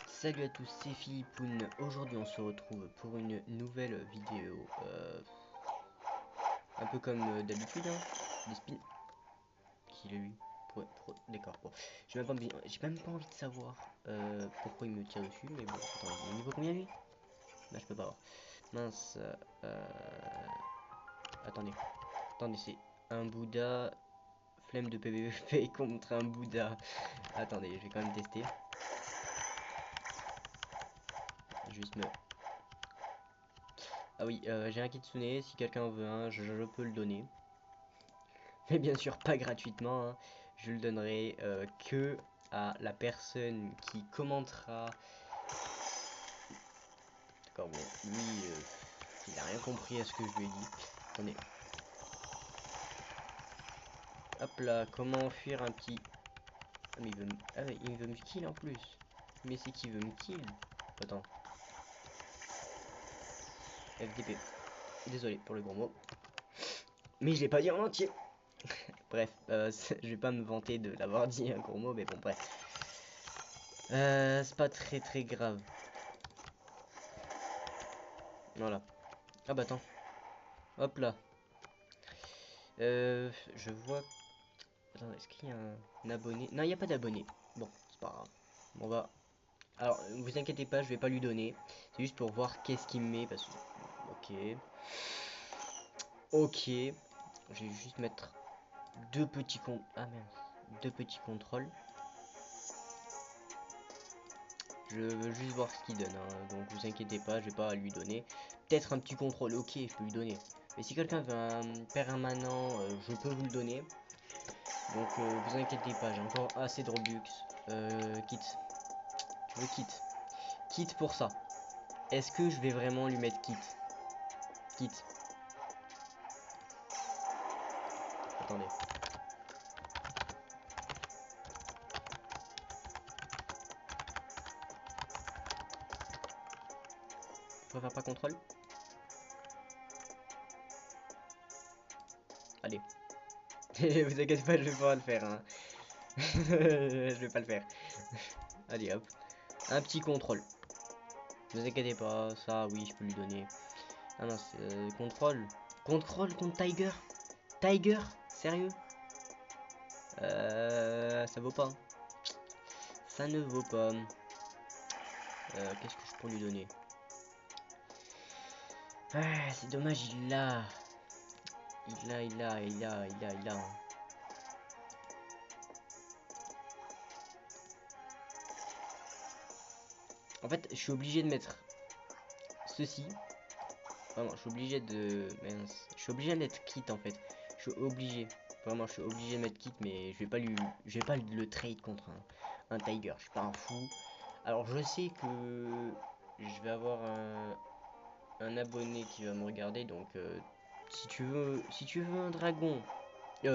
Salut à tous, c'est Philippoun. Aujourd'hui, on se retrouve pour une nouvelle vidéo. Un peu comme d'habitude, hein. Des spins. Qui l'a eu D'accord, bon. J'ai même pas envie de savoir pourquoi il me tire dessus, mais bon, attends, il est niveau combien lui? Là, je peux pas voir. Mince. Attendez, attendez, c'est un Bouddha. Flemme de PVP contre un Bouddha. Attendez, je vais quand même tester. Juste me. Ah oui, j'ai un kitsune, si quelqu'un veut un, je peux le donner. Mais bien sûr pas gratuitement, hein. Je le donnerai que à la personne qui commentera. D'accord, bon, lui, il a rien compris à ce que je lui ai dit. Attendez. Hop là, comment fuir un petit... Ah mais il veut me kill en plus. Mais c'est qui veut me kill? Attends. FDP. Désolé pour le gros mot. Mais je l'ai pas dit en entier. Bref, je vais pas me vanter de l'avoir dit un gros mot, mais bon, bref. C'est pas très grave. Voilà. Ah bah attends. Hop là. Je vois... Attends, est-ce qu'il y a un abonné? Non, il n'y a pas d'abonné. Bon, c'est pas grave. Bon, bah... Alors, vous inquiétez pas, je vais pas lui donner. C'est juste pour voir qu'est-ce qu'il me met, parce que... Ok. Ok. Je vais juste mettre deux petits Ah, merde. Deux petits contrôles. Je veux juste voir ce qu'il donne, hein. Donc, vous inquiétez pas, je vais pas lui donner. Peut-être un petit contrôle, ok, je peux lui donner. Mais si quelqu'un veut un permanent, je peux vous le donner. Donc vous inquiétez pas, j'ai encore assez de Robux. Kit. Tu veux kit? Kit pour ça. Est-ce que je vais vraiment lui mettre kit? Kit. Attendez. Je préfère pas contrôle. Allez. Vous inquiétez pas, je vais pas le faire, hein. Je vais pas le faire. Allez hop. Un petit contrôle. Ne vous inquiétez pas, ça oui je peux lui donner. Ah non, c'est contrôle. Contrôle contre Tiger. Tiger? Sérieux? Ça vaut pas. Ça ne vaut pas. Qu'est-ce que je peux lui donner? Ah, c'est dommage, il l'a. Il a. En fait, je suis obligé de mettre ceci. Vraiment, je suis obligé de... Mince. Je suis obligé de mettre kit en fait. Je suis obligé. Vraiment, je suis obligé de mettre kit, mais je vais pas le trade contre un Tiger. Je suis pas un fou. Alors, je sais que je vais avoir un abonné qui va me regarder, donc si tu veux un dragon, si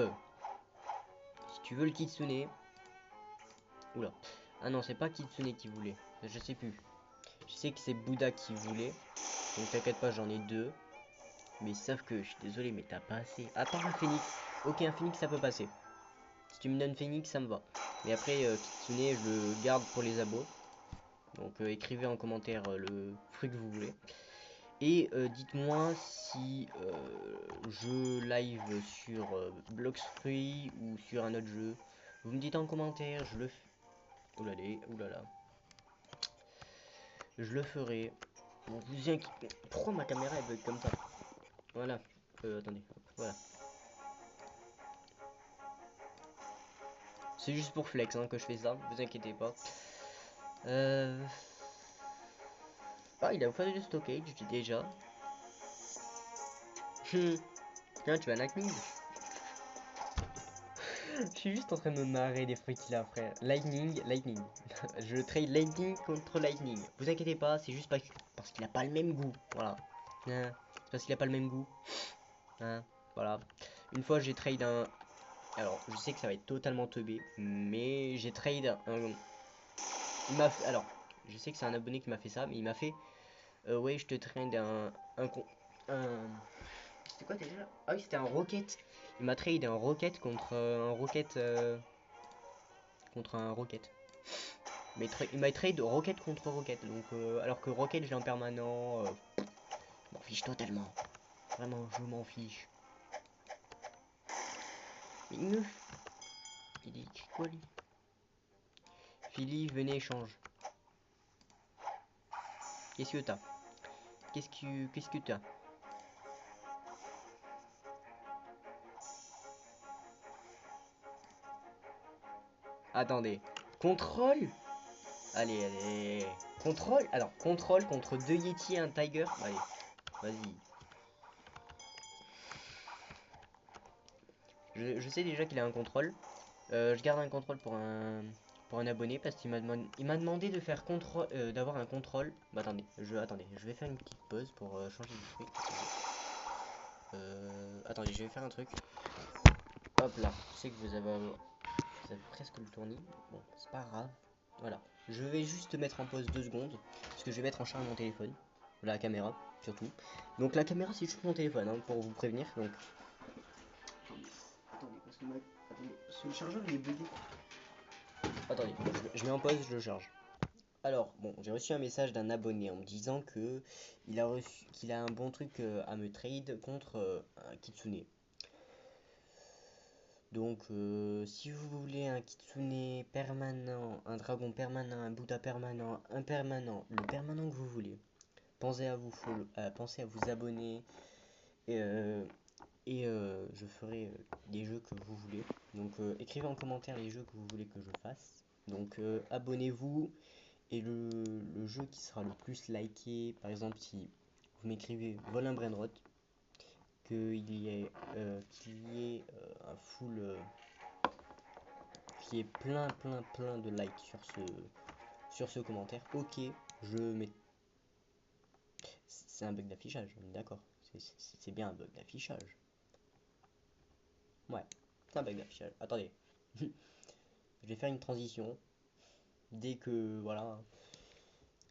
tu veux le kitsune, oula. Ah non, c'est pas kitsune qui voulait. Je sais plus. Je sais que c'est Bouddha qui voulait. Donc t'inquiète pas, j'en ai deux. Mais sauf que je suis désolé, mais t'as pas assez. À part un phénix. Ok, un phénix ça peut passer. Si tu me donnes phénix, ça me va. Mais après, kitsune, je le garde pour les abos. Donc écrivez en commentaire le fruit que vous voulez. Et dites-moi si je live sur Blox Fruit ou sur un autre jeu. Vous me dites en commentaire, je le fais. Oulala. Je le ferai. Bon, vous inquiétez. Pourquoi ma caméra elle bug comme ça? Voilà. Attendez. Hop, voilà. C'est juste pour flex hein, que je fais ça. Vous inquiétez pas. Ah, il a offert du stockage déjà. Tiens, tu vas Lightning. Je suis juste en train de me marrer des fruits qu'il a, frère. Lightning. Je trade Lightning contre Lightning. Vous inquiétez pas, c'est juste parce qu'il a pas le même goût. Voilà. Hein, c'est parce qu'il a pas le même goût. Hein, voilà. Une fois, j'ai trade un. Alors, je sais que ça va être totalement teubé, mais j'ai trade un. Il m'a fait. Alors, je sais que c'est un abonné qui m'a fait ça, mais il m'a fait. Ouais, je te trade un... C'était quoi déjà? Ah oui, c'était un Rocket. Il m'a trade un Rocket contre un Rocket. Contre un Rocket. Il m'a trade Rocket contre Rocket. Donc, alors que Rocket, j'ai en permanent. Je m'en fiche totalement. Vraiment, je m'en fiche. Mais il dit quoi lui? Philly, venez échange. Qu'est-ce que t'as? Qu'est-ce que t'as? Attendez. Contrôle? Allez, allez. Contrôle? Alors, contrôle contre 2 Yeti et un Tiger. Allez, vas-y. Je sais déjà qu'il a un contrôle. Je garde un contrôle pour un abonné parce qu'il m'a demandé de faire contrôle, d'avoir un contrôle. Bah, attendez, je vais faire une petite pause pour changer de truc. Attendez, je vais faire un truc. Hop là, je sais que vous avez presque le tournis. Bon, c'est pas grave. Voilà, je vais juste mettre en pause 2 secondes parce que je vais mettre en charge mon téléphone, la caméra surtout. Donc la caméra c'est juste mon téléphone hein, pour vous prévenir. Donc attendez, parce que le chargeur il est bugué. Attendez, je mets en pause, je le charge. Alors, bon, j'ai reçu un message d'un abonné en me disant que qu'il a un bon truc à me trade contre un Kitsune. Donc, si vous voulez un Kitsune permanent, un dragon permanent, un Bouddha permanent, un permanent, le permanent que vous voulez, pensez à pensez à vous abonner je ferai les jeux que vous voulez. Donc, écrivez en commentaire les jeux que vous voulez que je fasse. Donc, abonnez-vous. Et le jeu qui sera le plus liké, par exemple, si vous m'écrivez Volin Brainrot, qu'il y ait un full. Qu'il y ait plein de likes sur ce commentaire. Ok, je mets. C'est un bug d'affichage, on est d'accord. C'est bien un bug d'affichage. Ouais, c'est un bug d'affichage. Attendez. Je vais faire une transition. Dès que. Voilà.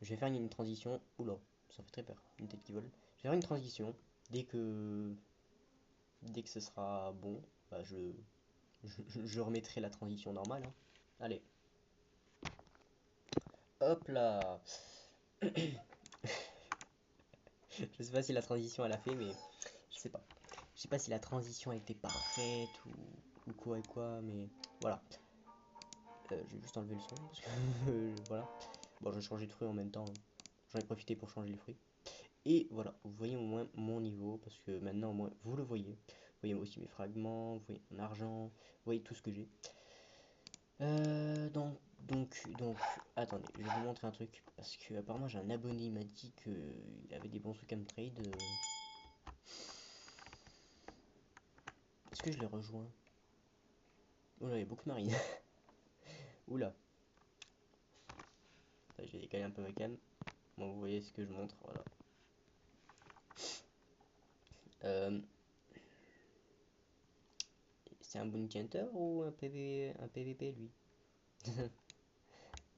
Je vais faire une transition. Oula, ça fait très peur. Une tête qui vole. Je vais faire une transition. Dès que ce sera bon, bah je remettrai la transition normale. Hein. Allez. Hop là. Je sais pas si la transition elle a fait, mais je sais pas. Je sais pas si la transition a été parfaite ou quoi et quoi, mais voilà. Je vais juste enlever le son parce que voilà. Bon, je vais changer de fruit en même temps. J'en ai profité pour changer le fruit. Et voilà, vous voyez au moins mon niveau parce que maintenant au moins vous le voyez. Vous voyez aussi mes fragments, vous voyez mon argent, vous voyez tout ce que j'ai. Donc, attendez, je vais vous montrer un truc parce que apparemment j'ai un abonné, il m'a dit que il avait des bons trucs à me trade. Est-ce que je l'ai rejoint? Oula, il y a beaucoup de marine. Oula. Attends, je vais décaler un peu ma cam. Bon, vous voyez ce que je montre, voilà. C'est un bounty hunter ou un PVP lui?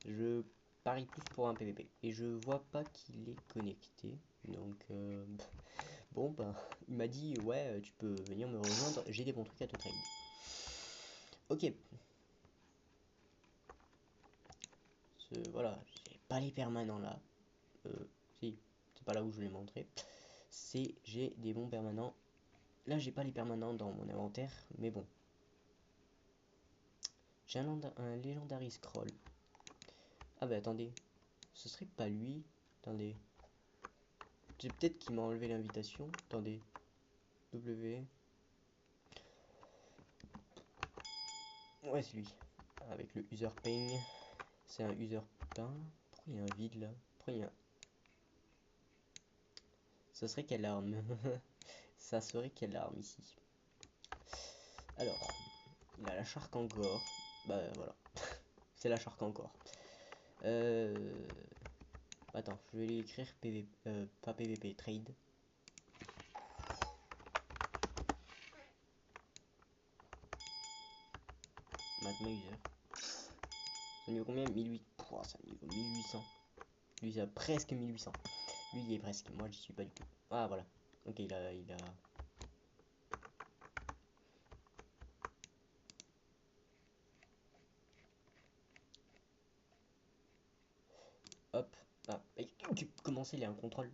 Je parie plus pour un PVP. Et je vois pas qu'il est connecté. Donc, bon, bah, il m'a dit, ouais, tu peux venir me rejoindre, j'ai des bons trucs à te trade. Ok. Voilà, j'ai pas les permanents là. Si, c'est pas là où je vais montrer. J'ai des bons permanents. Là, j'ai pas les permanents dans mon inventaire, mais bon. J'ai un Legendary Scroll. Ah bah attendez, ce serait pas lui. Attendez. J'ai peut-être qu'il m'a enlevé l'invitation. Attendez. W. Ouais, c'est lui. Avec le user ping. C'est un user pain. Pourquoi il y a un vide là? Pourquoi il y a un... Ça serait quelle arme? Ça serait quelle arme ici? Alors, il a la Shark encore. Bah voilà. C'est la Shark encore. Attends, je vais lui écrire pas PVP, trade. Maintenant user. Ça niveau combien? 1800. Pouah, ça niveau 1800. Lui, il a presque 1800. Lui, il est presque. Moi, j'y suis pas du tout. Ah, voilà. Ok, il a... Hop. Ah, comment ça, il y a un contrôle?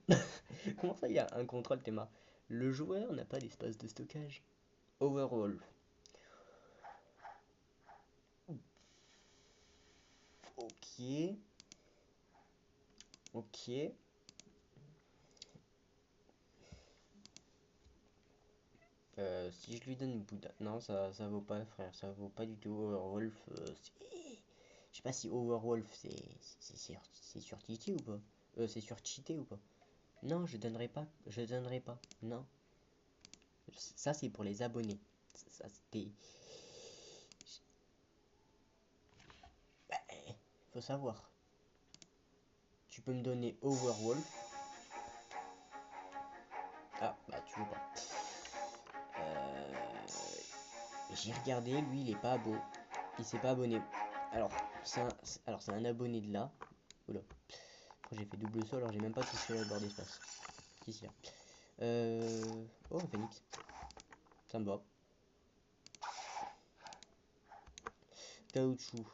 Comment ça, il y a un contrôle, Théma? Le joueur n'a pas d'espace de stockage. Overall. Ok. Ok. Si je lui donne Bouddha. Non, ça vaut pas, frère. Ça vaut pas du tout. Overwolf. Je sais pas si Overwolf c'est sur cheaté ou pas. C'est sur cheaté ou pas. Non, je donnerai pas. Je donnerai pas. Non. Ça, c'est pour les abonnés. Ça, c'était. Bah, faut savoir. Tu peux me donner Overwolf. Ah, bah, tu veux pas. J'ai regardé, lui, il est pas beau. Il s'est pas abonné. Alors, c'est un abonné de là. Oula. J'ai fait double saut alors j'ai même pas touché la barre d'espace. Ici là. Oh, un phoenix. Ça me va. Caoutchouc.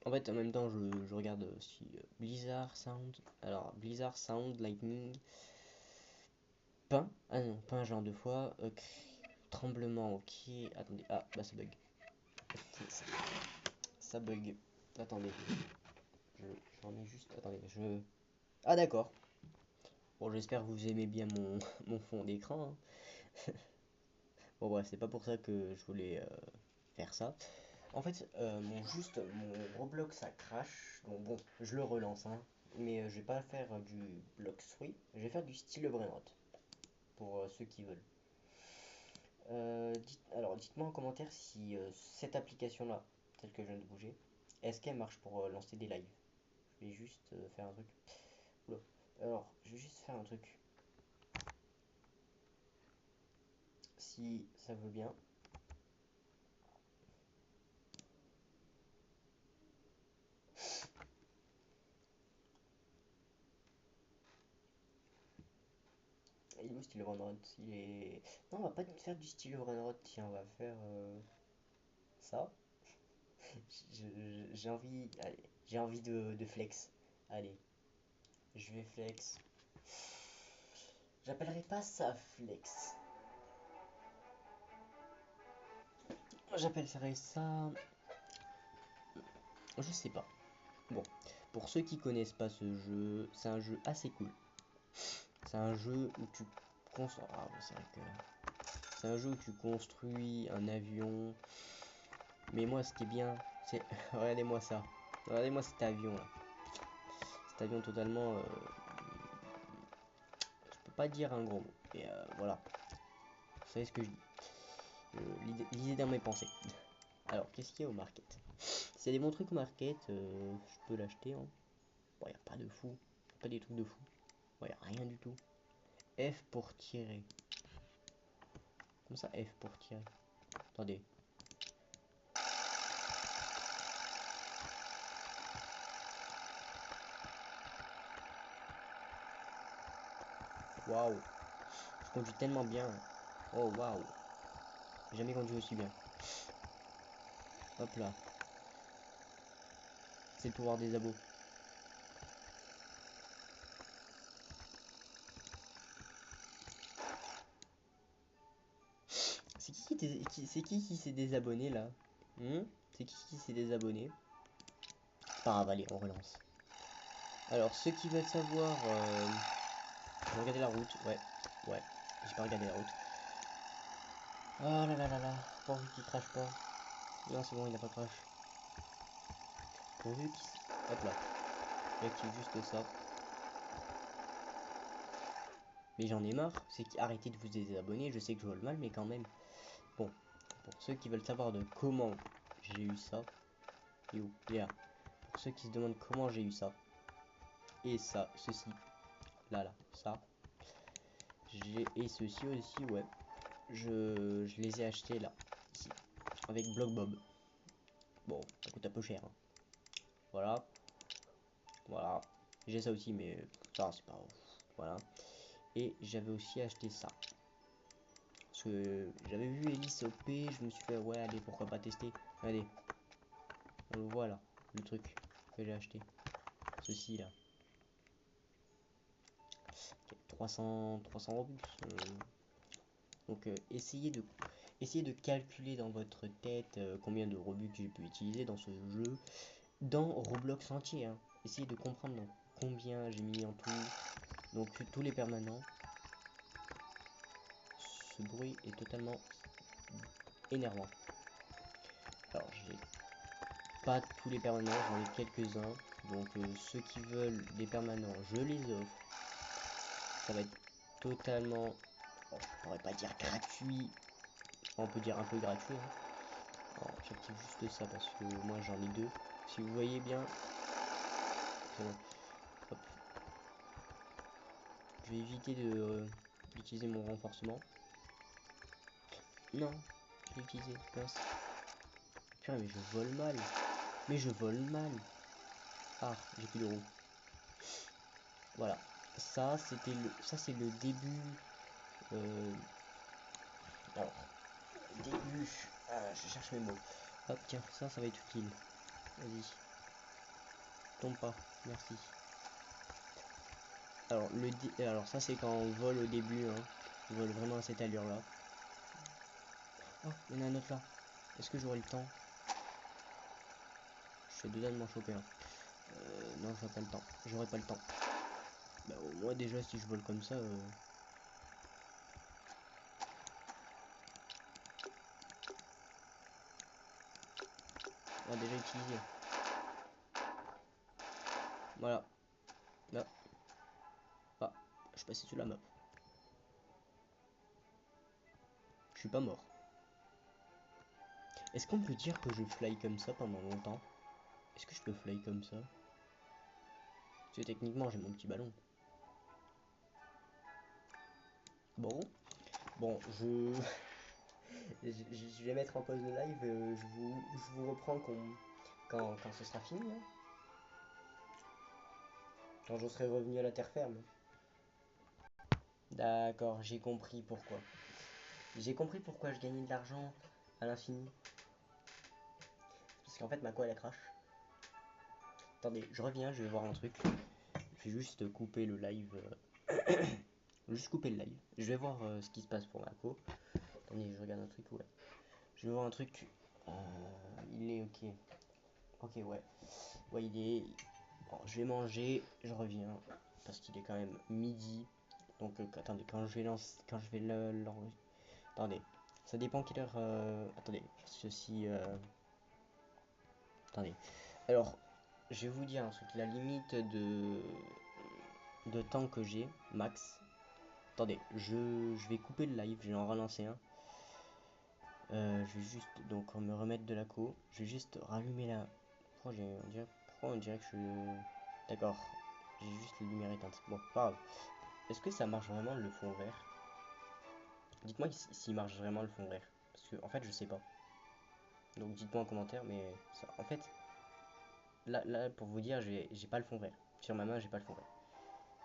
En fait, en même temps, je regarde si Blizzard Sound. Alors, Blizzard Sound, Lightning. Pain. Ah non, pain, genre deux fois. Tremblement, ok. Attendez. Ah, bah ça bug. Ça bug. Attendez. Je remets juste. Attendez, je. Ah, d'accord. Bon, j'espère que vous aimez bien mon fond d'écran. Hein. Bon, bref, c'est pas pour ça que je voulais faire ça. En fait, mon Roblox ça crash. Donc bon, je le relance, hein. Mais je vais pas faire du block free. Je vais faire du style Brainrot. Pour ceux qui veulent. Alors, dites-moi en commentaire si cette application-là, telle que je viens de bouger, est-ce qu'elle marche pour lancer des lives. Je vais juste faire un truc. Oula. Alors, je vais juste faire un truc. Si ça veut bien. Il est où style Runrod? Il est. Non, on va pas faire du style Runrod, tiens, on va faire ça. J'ai envie. Allez, j'ai envie de flex. Allez, je vais flex. J'appellerai pas ça flex. J'appellerai ça. Je sais pas. Bon, pour ceux qui connaissent pas ce jeu, c'est un jeu assez cool. C'est un jeu où tu construis. Ah, c'est vrai que. C'est un jeu où tu construis un avion. Mais moi, ce qui est bien, c'est. Regardez-moi ça. Regardez-moi cet avion là. Cet avion totalement. Je peux pas dire un gros mot. Et voilà. Vous savez ce que je dis. Lisez dans mes pensées. Alors, qu'est-ce qu'il y a au market? S'il y a des bons trucs au market, je peux l'acheter. Hein. Bon, y a pas de fou. Pas des trucs de fou. Bon, y a rien du tout. F pour tirer. Comment ça, F pour tirer? Attendez. Waouh. Je conduis tellement bien. Oh, waouh. J'ai jamais conduit aussi bien. Hop là. C'est le pouvoir des abos. C'est qui s'est désabonné là? C'est qui s'est désabonné? Pas grave, allez, on relance. Alors, ceux qui veulent savoir, regardez la route. Ouais, ouais, j'ai pas regardé la route. Oh là là là là, pourvu qu'il crache pas. Non, c'est bon, il a pas crash. Pourvu qu'il. Hop là, j'active juste ça. Mais j'en ai marre, c'est qu'arrêtez de vous désabonner. Je sais que je vois le mal, mais quand même. Bon, pour ceux qui veulent savoir de comment j'ai eu ça. Et où? Là. Pour ceux qui se demandent comment j'ai eu ça. Et ça, ceci. Là, là, ça. Et ceci aussi, ouais. Je les ai achetés là, ici. Avec Blockbob. Bon, ça coûte un peu cher. Hein. Voilà. Voilà. J'ai ça aussi, mais ça, c'est pas ouf. Voilà. Et j'avais aussi acheté ça. Parce que j'avais vu Elise OP, je me suis fait, ouais, allez, pourquoi pas tester. Allez. Voilà, le truc. que j'ai acheté. Ceci là. Okay, 300 Robux. Donc essayez de calculer dans votre tête combien de Robux j'ai pu utiliser dans ce jeu. Dans Roblox entier. Hein. Essayez de comprendre donc, combien j'ai mis en tout. Donc tous les permanents. Ce bruit est totalement énervant. Alors j'ai pas tous les permanents, j'en ai quelques-uns. Donc ceux qui veulent des permanents, je les offre. Ça va être totalement, bon, je pourrais pas dire gratuit. On peut dire un peu gratuit. Hein. Alors j'active juste ça parce que moi j'en ai deux. Si vous voyez bien, c'est bon. Hop. Je vais éviter d'utiliser mon renforcement. Non, je l'ai utilisé. Mince. Putain, mais je vole mal. Mais je vole mal. Ah, j'ai plus de roues. Voilà. Ça, c'est le début. Alors, début. Ah, je cherche mes mots. Hop, tiens, ça va être utile. Vas-y. Tombe pas. Merci. Alors, alors ça, c'est quand on vole au début. Hein. On vole vraiment à cette allure-là. Oh, il y en a un autre là. Est-ce que j'aurai le temps? Je suis dedans de m'en choper un. Non, j'aurai pas le temps. J'aurai pas le temps. Bah, au moins, déjà, si je vole comme ça. On a déjà utilisé. Voilà. Là. Ah, je suis passé sous la map. Je suis pas mort. Est-ce qu'on peut dire que je fly comme ça pendant longtemps? Est-ce que je peux fly comme ça? Parce que techniquement, j'ai mon petit ballon. Bon. Bon, je vais mettre en pause le live. Je vous reprends quand ce sera fini. Hein. Quand je serai revenu à la terre ferme. D'accord, j'ai compris pourquoi. J'ai compris pourquoi je gagnais de l'argent à l'infini. Parce qu'en fait, ma co elle crash. Attendez, je reviens, je vais voir un truc. Je vais juste couper le live. Juste couper le live. Je vais voir ce qui se passe pour ma co. Attendez, je regarde un truc. Ouais. Je vais voir un truc. Il est ok. Ok, ouais. Ouais, il est. Bon, je vais manger. Je reviens. Parce qu'il est quand même midi. Donc, attendez, quand je vais attendez. Ça dépend quelle heure. Attendez. Ceci. Attendez. Alors, je vais vous dire un truc. La limite de temps que j'ai, max. Attendez, je vais couper le live, je vais en relancer un. Je vais juste donc me remettre de la co. Je vais juste rallumer la. Pourquoi on dirait que je. D'accord, j'ai juste les lumières éteintes. Bon, pas grave. Est-ce que ça marche vraiment le fond vert? Dites-moi s'il marche vraiment le fond vert. Parce que en fait, je sais pas. Donc dites-moi en commentaire, mais ça, en fait, là pour vous dire, j'ai pas le fond vert. Sur ma main, j'ai pas le fond vert.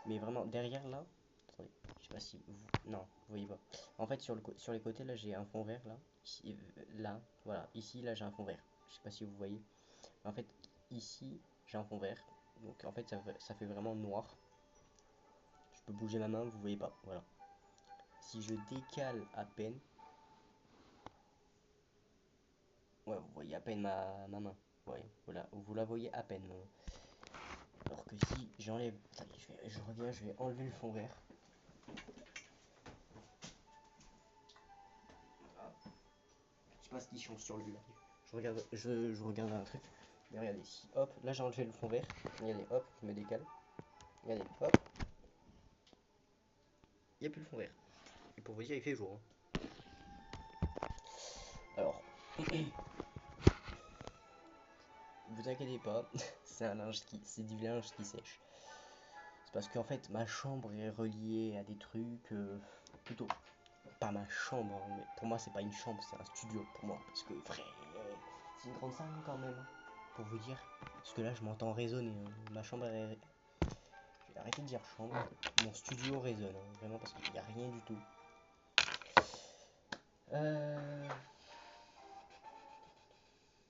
Mais vraiment, derrière là, attendez, je sais pas si vous. Non, vous voyez pas. En fait, sur les côtés là, j'ai un fond vert là. Ici, là, voilà. Ici, là, j'ai un fond vert. Je sais pas si vous voyez. En fait, ici, j'ai un fond vert. Donc en fait, ça fait vraiment noir. Je peux bouger ma main, vous voyez pas. Voilà. Si je décale à peine. Ouais, vous voyez à peine ma main. Ouais, voilà, vous la voyez à peine. Alors que si j'enlève. Attendez, je reviens, je vais enlever le fond vert. Je sais pas ce qui change sur le live. Je regarde un truc. Mais regardez, si hop, là j'ai enlevé le fond vert. Regardez, hop, je me décale. Regardez, hop. Il n'y a plus le fond vert. Et pour vous dire, il fait jour. Hein. Alors, vous inquiétez pas, c'est du linge qui sèche. C'est parce qu'en fait, ma chambre est reliée à des trucs. Plutôt, pas ma chambre, hein, mais pour moi, c'est pas une chambre, c'est un studio pour moi. Parce que, frère, c'est une grande salle hein, quand même. Hein, pour vous dire. Parce que là, je m'entends résonner. Hein. Ma chambre est. Je vais arrêter de dire chambre. Mon studio résonne, hein, vraiment, parce qu'il n'y a rien du tout.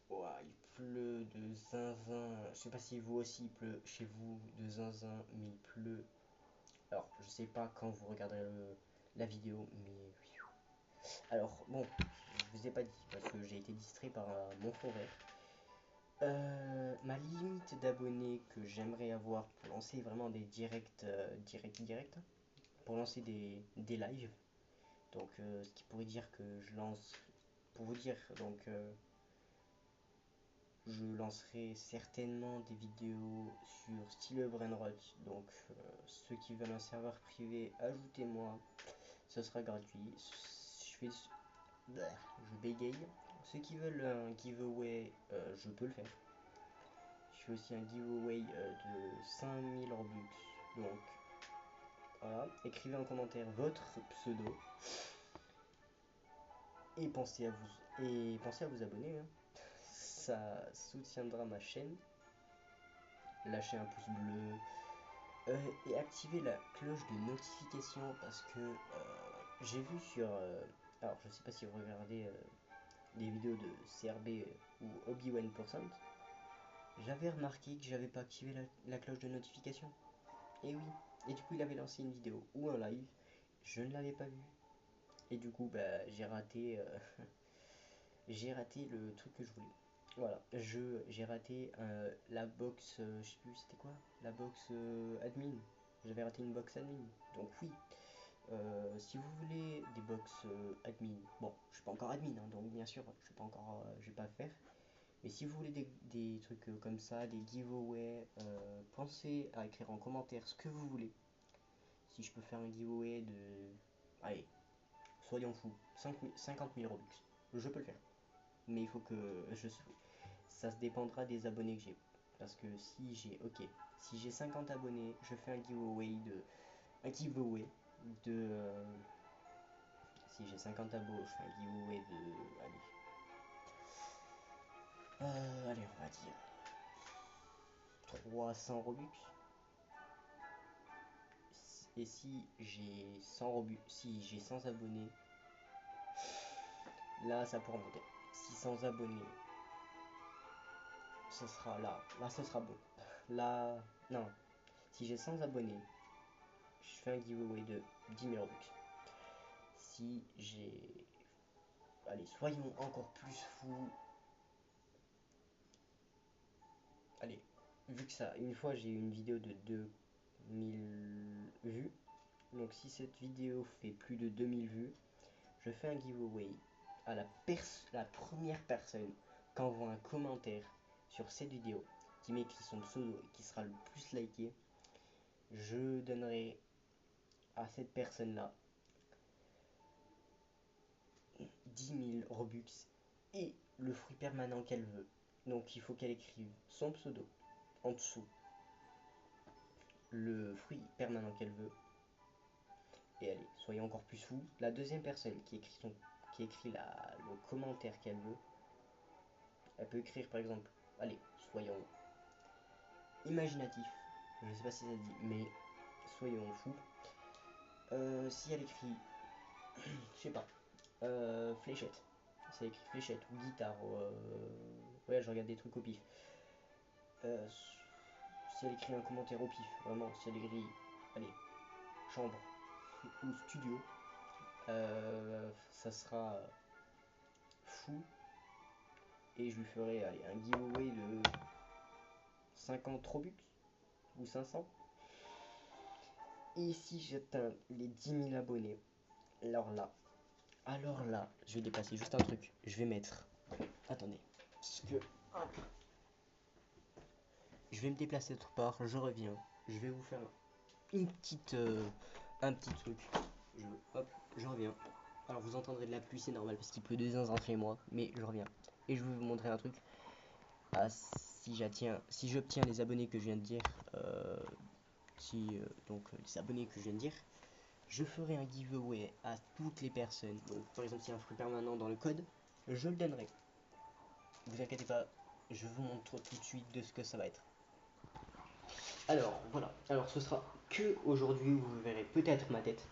Ouais, pleut de zinzin. Je sais pas si vous aussi il pleut chez vous de zinzin, mais il pleut. Alors, je sais pas quand vous regarderez la vidéo, mais oui. Alors, bon, je vous ai pas dit parce que j'ai été distrait par mon fond vert. Ma limite d'abonnés que j'aimerais avoir pour lancer vraiment des directs, directs, pour lancer des lives. Donc, ce qui pourrait dire que je lance, pour vous dire, donc, je lancerai certainement des vidéos sur style Brainrot. Donc, ceux qui veulent un serveur privé, ajoutez-moi, ce sera gratuit. Je bégaye. Ceux qui veulent un giveaway, je peux le faire. Je fais aussi un giveaway de 5000 Robux. Donc, voilà. Écrivez en commentaire votre pseudo. Et pensez à vous abonner. Hein. Ça soutiendra ma chaîne. Lâchez un pouce bleu. Et activez la cloche de notification parce que j'ai vu sur... alors, je sais pas si vous regardez des vidéos de CRB ou Obi-Wan%. J'avais remarqué que j'avais pas activé la cloche de notification. Et oui. Et du coup, il avait lancé une vidéo ou un live. Je ne l'avais pas vu. Et du coup, bah, j'ai raté, j'ai raté le truc que je voulais. Voilà, j'ai raté la box, je sais plus c'était quoi, la box admin. J'avais raté une box admin. Donc oui, si vous voulez des box admin, bon, je suis pas encore admin, hein, donc bien sûr, je suis pas encore, je vais pas faire. Mais si vous voulez des trucs comme ça, des giveaways, pensez à écrire en commentaire ce que vous voulez. Si je peux faire un giveaway de, allez, soyons fous, 50 000 Robux, je peux le faire. Mais il faut que ça se dépendra des abonnés que j'ai. Parce que si j'ai 50 abonnés, je fais un giveaway de si j'ai 50 abos, je fais un giveaway de, allez, on va dire 300 Robux. Et si j'ai 100 Robux, si j'ai 100 abonnés, là ça pourra monter. 600 abonnés, ce sera là ce sera bon. Là, non, si j'ai 100 abonnés, je fais un giveaway de 10 000 Robux. Si j'ai... Allez, soyons encore plus fous. Allez, vu que ça, une fois j'ai eu une vidéo de 2000 vues. Donc si cette vidéo fait plus de 2000 vues, je fais un giveaway à la première personne qui envoie un commentaire sur cette vidéo, qui m'écrit son pseudo et qui sera le plus liké. Je donnerai à cette personne-là 10 000 Robux et le fruit permanent qu'elle veut. Donc il faut qu'elle écrive son pseudo en dessous, le fruit permanent qu'elle veut. Et allez, soyez encore plus fous. La deuxième personne qui écrit le commentaire qu'elle veut, elle peut écrire par exemple, allez, soyons imaginatifs. Je sais pas si ça dit, mais soyons fous. Si elle écrit, je sais pas, fléchette. Si elle écrit fléchette ou guitare, ouais, je regarde des trucs au pif. Si elle écrit un commentaire au pif, vraiment, si elle écrit, allez, chambre ou studio, ça sera fou. Et je lui ferai allez, un giveaway de 50 Robux ou 500. Et si j'atteins les 10 000 abonnés, alors là, je vais dépasser juste un truc. Je vais mettre. Attendez. Parce que. Hop. Je vais me déplacer autre part, je reviens. Je vais vous faire une petite. Un petit truc. Hop, je reviens. Alors vous entendrez de la pluie, c'est normal parce qu'il pleut des zinzin chez moi, mais je reviens. Et je vais vous montrer un truc. Ah, si j'obtiens les abonnés que je viens de dire, donc les abonnés que je viens de dire, je ferai un giveaway à toutes les personnes. Donc par exemple, s'il y a un fruit permanent dans le code, je le donnerai. Vous inquiétez pas, je vous montre tout de suite de ce que ça va être. Alors voilà, alors ce sera que aujourd'hui, vous verrez peut-être ma tête.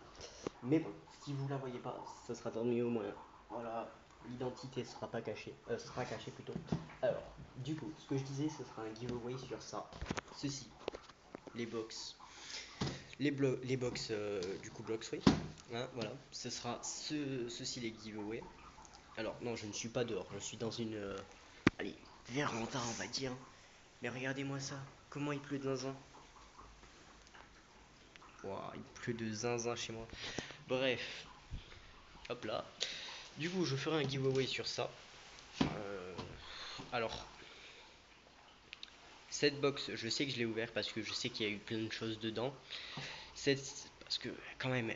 Mais bon, si vous la voyez pas, ce sera tant mieux au moins. Voilà, l'identité sera pas cachée, sera cachée plutôt. Alors, du coup, ce que je disais, ce sera un giveaway sur ça. Ceci, les box. Les box du coup Blox, oui. Hein, voilà, ce sera ceci les giveaways. Alors non, je ne suis pas dehors, je suis dans une allez, véranda on va dire. Mais regardez-moi ça, comment il pleut de zinzin. Wow, il pleut de zinzin chez moi. Bref, hop là. Du coup, je ferai un giveaway sur ça. Alors, cette box, je sais que je l'ai ouvert parce que je sais qu'il y a eu plein de choses dedans. Parce que quand même,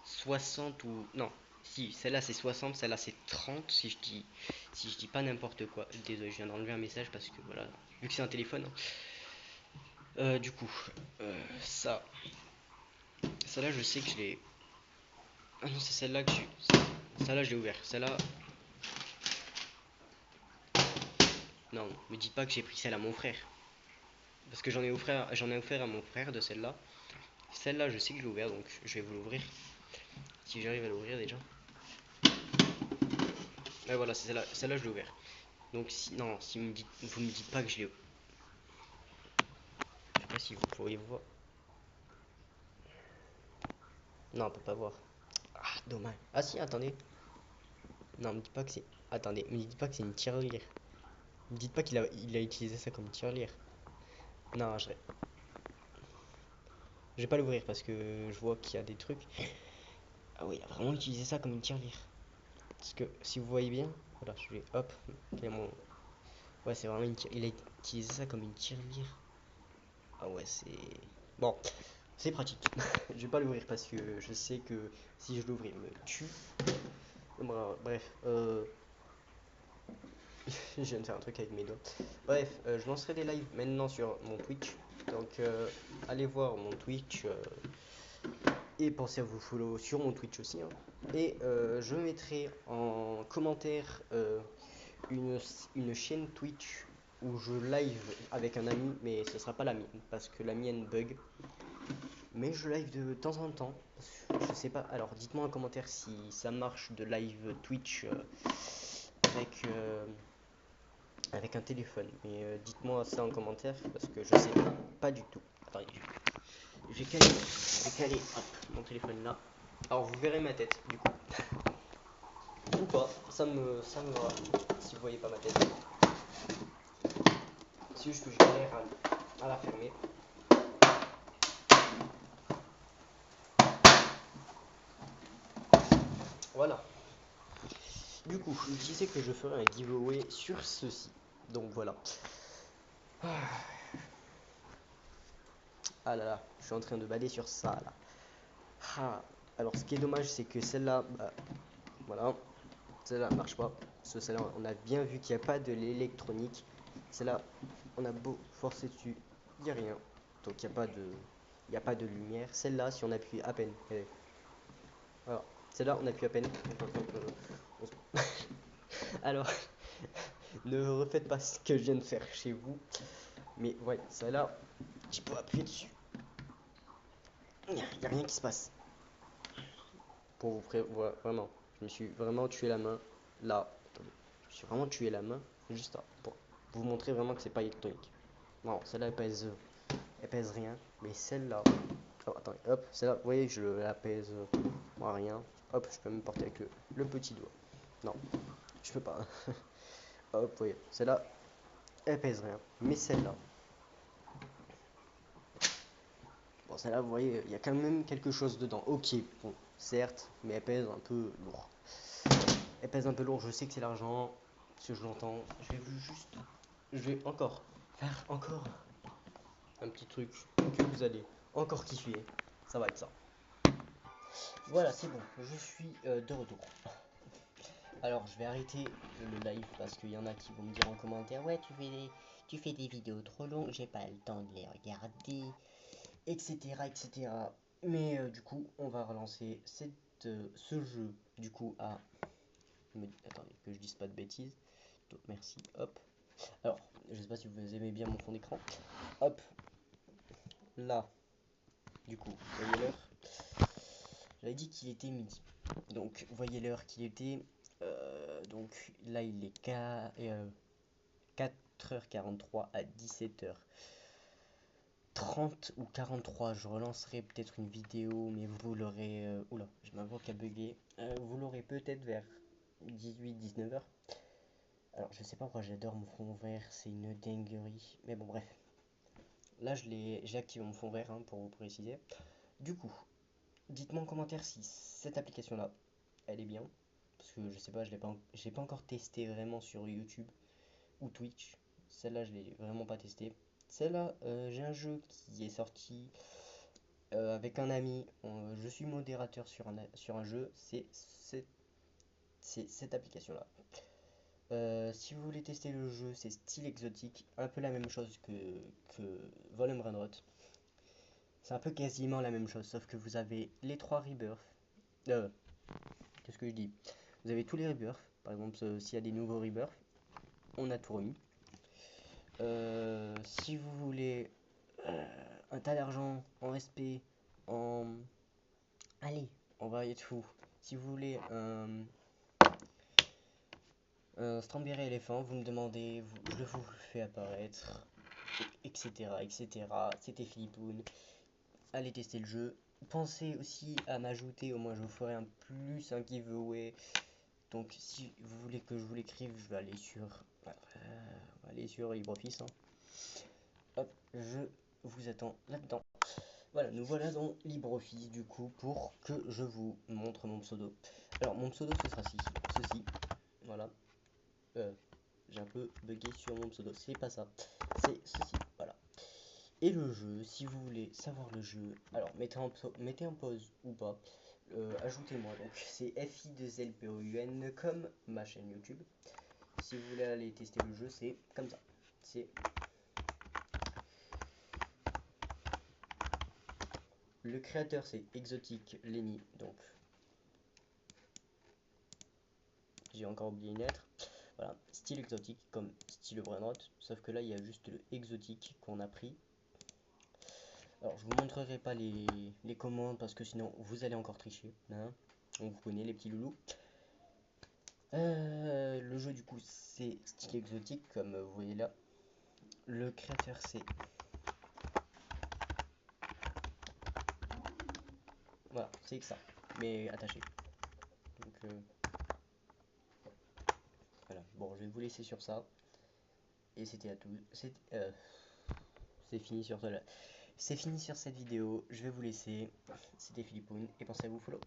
60 ou non, si celle-là c'est 60, celle-là c'est 30 si je dis pas n'importe quoi. Désolé, je viens d'enlever un message parce que voilà, vu que c'est un téléphone. Du coup, ça, celle-là je sais que je l'ai. Ah non, c'est celle-là que celle-là je l'ai ouvert. Celle-là, non, me dites pas que j'ai pris celle à mon frère. Parce que j'en ai offert à mon frère de celle-là. Celle-là, je sais que je l'ai ouvert, donc je vais vous l'ouvrir. Si j'arrive à l'ouvrir déjà. Ouais, voilà, c'est celle-là, celle-là je l'ai ouvert. Donc si non, si vous me dites pas que je l'ai. Je sais pas si vous pourriez voir. Non, on peut pas voir. Ah, dommage. Ah si, attendez. Non, me dites pas que c'est. Attendez, me dites pas que c'est une tirelire. Me dites pas il a utilisé ça comme tirelire. Non, je vais pas l'ouvrir parce que je vois qu'il y a des trucs. Ah oui, il a vraiment utilisé ça comme une tirelire. Parce que si vous voyez bien, voilà, je vais hop. Ouais, c'est vraiment il a utilisé ça comme une tirelire. Ah ouais, c'est. Bon, c'est pratique. Je vais pas l'ouvrir parce que je sais que si je l'ouvre, il me tue. Bref, je viens de faire un truc avec mes doigts. Bref, je lancerai des lives maintenant sur mon Twitch. Donc, allez voir mon Twitch. Et pensez à vous follow sur mon Twitch aussi. Hein. Et je mettrai en commentaire une chaîne Twitch où je live avec un ami. Mais ce sera pas la mienne parce que la mienne bug. Mais je live de temps en temps. Je sais pas. Alors, dites-moi en commentaire si ça marche de live Twitch avec. Avec un téléphone. Mais dites-moi ça en commentaire parce que je sais pas du tout. Attendez, je vais caler hop, mon téléphone là. Alors vous verrez ma tête du coup. Ou pas, ça me va si vous voyez pas ma tête. C'est juste que je galère à la fermer. Voilà. Du coup, je disais que je ferai un giveaway sur ceci. Donc voilà. Ah là là, je suis en train de balader sur ça là. Ah, alors ce qui est dommage c'est que celle-là, bah, voilà, celle-là marche pas. Parce que celle-là, on a bien vu qu'il n'y a pas de l'électronique. Celle-là, on a beau forcer dessus, il n'y a rien. Donc il n'y a pas de lumière. Celle-là, si on appuie à peine, voilà. Celle-là, on appuie à peine. Alors, ne refaites pas ce que je viens de faire chez vous. Mais ouais, celle-là, tu peux appuyer dessus. Il n'y a rien qui se passe. Pour vous voilà, vraiment, je me suis vraiment tué la main. Là, attendez, je me suis vraiment tué la main. Juste là, pour vous montrer vraiment que c'est pas électronique. Non, celle-là elle pèse rien. Mais celle-là, oh, attendez, hop, celle-là, vous voyez, je la pèse rien. Hop, je peux me porter avec le petit doigt. Non, je peux pas. Hop, vous voyez, celle-là, elle pèse rien. Mais celle-là, bon, celle-là, vous voyez, il y a quand même quelque chose dedans. Ok, bon, certes, mais elle pèse un peu lourd. Elle pèse un peu lourd, je sais que c'est l'argent, parce que je l'entends. Je vais encore faire encore un petit truc que vous allez encore kiffer. Ça va être ça. Voilà, c'est bon, je suis de retour. Alors, je vais arrêter le live parce qu'il y en a qui vont me dire en commentaire, ouais, tu fais des vidéos trop longues, j'ai pas le temps de les regarder, etc., etc. Mais du coup, on va relancer ce jeu du coup à. Attendez, que je dise pas de bêtises. Donc, merci, hop. Alors, je sais pas si vous aimez bien mon fond d'écran. Hop. Là, du coup, vous voyez l'heure. J'avais dit qu'il était midi. Donc, vous voyez l'heure qu'il était. Donc, là, il est 4h43 à 17h30 ou 43. Je relancerai peut-être une vidéo, mais vous l'aurez. Oula, je m'invoque à bugger. Vous l'aurez peut-être vers 18-19h. Alors, je sais pas pourquoi j'adore mon fond vert, c'est une dinguerie. Mais bon, bref. Là, j'ai activé mon fond vert, hein, pour vous préciser. Du coup, dites-moi en commentaire si cette application-là, elle est bien. Parce que je sais pas, j'ai pas encore testé vraiment sur YouTube ou Twitch. Celle-là, je l'ai vraiment pas testé. Celle-là, j'ai un jeu qui est sorti avec un ami. Je suis modérateur sur un jeu. C'est cette application-là. Si vous voulez tester le jeu, c'est style exotique, un peu la même chose que Volume Run. C'est un peu quasiment la même chose, sauf que vous avez les 3 rebirths. Qu'est-ce que je dis? Vous avez tous les rebirths. Par exemple, s'il y a des nouveaux rebirths, on a tout remis. Si vous voulez un tas d'argent en SP, en... Allez, on va être fou. Si vous voulez un Strawberry éléphant, vous me demandez, je vous le fais apparaître, etc. etc. C'était Philippoun. Allez tester le jeu. Pensez aussi à m'ajouter, au moins je vous ferai un giveaway. Donc si vous voulez que je vous l'écrive, je vais aller sur LibreOffice. Hein. Hop, je vous attends là-dedans. Voilà, nous voilà dans LibreOffice du coup pour que je vous montre mon pseudo. Alors mon pseudo ce sera ceci. Voilà. J'ai un peu bugué sur mon pseudo. C'est pas ça. C'est ceci. Voilà. Et le jeu, si vous voulez savoir le jeu, alors mettez en pause ou pas. Ajoutez-moi. Donc c'est FI2LPOUN comme ma chaîne YouTube. Si vous voulez aller tester le jeu, c'est comme ça. C'est le créateur, c'est Exotic Lenny. Donc j'ai encore oublié une lettre. Voilà, style exotique comme style Brainrot, sauf que là il y a juste le exotique qu'on a pris. Alors je vous montrerai pas les commandes parce que sinon vous allez encore tricher. Hein, on vous connaît les petits loulous. Le jeu du coup c'est style exotique comme vous voyez là. Le créateur c'est... Voilà, c'est que ça, mais attaché. Donc voilà, bon je vais vous laisser sur ça. Et c'était à tout. C'est fini sur cela. C'est fini sur cette vidéo. Je vais vous laisser. C'était Philippoun et pensez à vous follow.